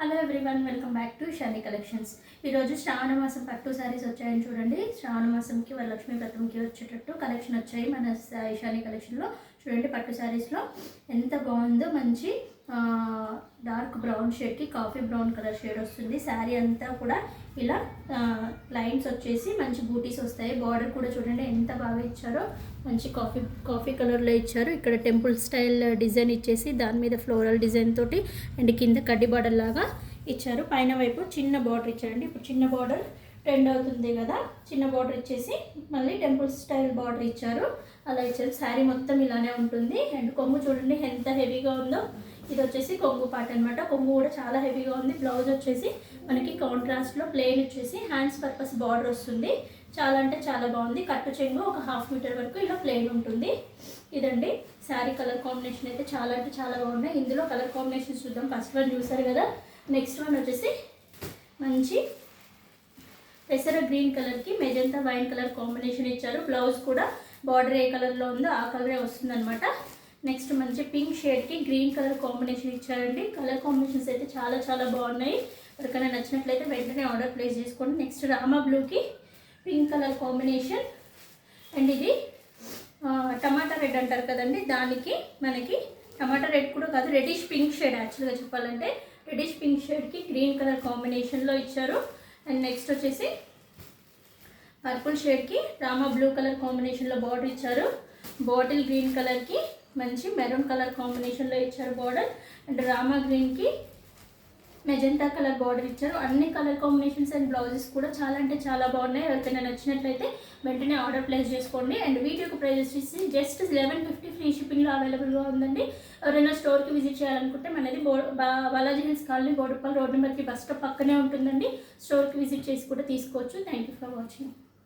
Hello everyone, welcome back to Shani collections. ఈరోజు శ్రావణ మాసం పట్టు శారీస్ వచ్చాయని చూడండి. శ్రావణ మాసంకి వరలక్ష్మి వ్రతంకి వచ్చేటట్టు కలెక్షన్ వచ్చాయి మన షాని కలెక్షన్లో. చూడండి, పట్టు శారీస్లో ఎంత బాగుందో. మంచి డార్క్ బ్రౌన్ షేడ్కి కాఫీ బ్రౌన్ కలర్ షేడ్ వస్తుంది. శారీ అంతా కూడా ఇలా లైన్స్ వచ్చేసి మంచి బూటీస్ వస్తాయి. బార్డర్ కూడా చూడండి ఎంత బాగా ఇచ్చారో. మంచి కాఫీ కలర్లో ఇచ్చారు. ఇక్కడ టెంపుల్ స్టైల్ డిజైన్ ఇచ్చేసి దాని మీద ఫ్లోరల్ డిజైన్ తోటి అండ్ కింద కడ్డీ బార్డర్ లాగా ఇచ్చారు. పైన వైపు చిన్న బార్డర్ ఇచ్చారండి. ఇప్పుడు చిన్న బార్డర్ ట్రెండ్ అవుతుంది కదా, చిన్న బార్డర్ ఇచ్చేసి మళ్ళీ టెంపుల్ స్టైల్ బార్డర్ ఇచ్చారు. అలా ఇచ్చారు. శారీ మొత్తం ఇలానే ఉంటుంది. అండ్ కొంగు చూడండి ఎంత హెవీగా ఉందో. ఇది వచ్చేసి కొంగు పార్ట్ అనమాట. కొంగు కూడా చాలా హెవీగా ఉంది. బ్లౌజ్ వచ్చేసి మనకి కాంట్రాస్ట్లో ప్లెయిన్ వచ్చేసి హ్యాండ్స్ పర్పస్ బార్డర్ వస్తుంది. చాలా అంటే చాలా బాగుంది. కట్టు చెంగు ఒక 1/2 మీటర్ వరకు ఇలా ప్లెయిన్ ఉంటుంది. ఇదండి శారీ కలర్ కాంబినేషన్ అయితే చాలా అంటే చాలా బాగున్నాయి. ఇందులో కలర్ కాంబినేషన్ చూద్దాం. ఫస్ట్ వన్ చూసారు కదా, నెక్స్ట్ వన్ వచ్చేసి మంచి పెసర గ్రీన్ కలర్కి మెజంతా వైన్ కలర్ కాంబినేషన్ ఇచ్చారు. బ్లౌజ్ కూడా బార్డర్ ఏ కలర్లో ఉందో ఆ కలరే వస్తుంది అనమాట. నెక్స్ట్ మంచి పింక్ షేడ్కి గ్రీన్ కలర్ కాంబినేషన్ ఇచ్చారండి. కలర్ కాంబినేషన్స్ అయితే చాలా చాలా బాగున్నాయి. ఎవరికైనా నచ్చినట్లయితే వెంటనే ఆర్డర్ ప్లేస్ చేసుకోండి. నెక్స్ట్ రామా బ్లూకి పింక్ కలర్ కాంబినేషన్. అండ్ ఇది టమాటా రెడ్ అంటారు కదండి, దానికి మనకి టమాటా రెడ్ కూడా కాదు, రెడిష్ పింక్ షేడ్. యాక్చువల్గా చెప్పాలంటే రెడిష్ పింక్ షేడ్కి గ్రీన్ కలర్ కాంబినేషన్లో ఇచ్చారు. అండ్ నెక్స్ట్ వచ్చేసి పర్పుల్ షేడ్కి రామా బ్లూ కలర్ కాంబినేషన్లో బార్డర్ ఇచ్చారు. బాటిల్ గ్రీన్ కలర్కి మంచి మెరూన్ కలర్ కాంబినేషన్లో ఇచ్చారు బార్డర్. అండ్ రామా గ్రీన్కి మెజెంటా కలర్ బార్డర్ ఇచ్చారు. అన్ని కలర్ కాంబినేషన్స్ అండ్ బ్లౌజెస్ కూడా చాలా అంటే చాలా బాగున్నాయి. ఎవరికైనా నచ్చినట్లయితే వెంటనే ఆర్డర్ ప్లేస్ చేసుకోండి. అండ్ వీడియోకి ప్రైస్ వచ్చేసి జస్ట్ 1150 ఫ్రీ షిప్పింగ్లో అవైలబుల్గా ఉందండి. ఎవరైనా స్టోర్కి విజిట్ చేయాలనుకుంటే మనది Balaji hills colony, Boduppal road నెంబర్కి బస్ స్టాప్ పక్కనే ఉంటుందండి. స్టోర్కి విజిట్ చేసి కూడా తీసుకోవచ్చు. Thank you for watching.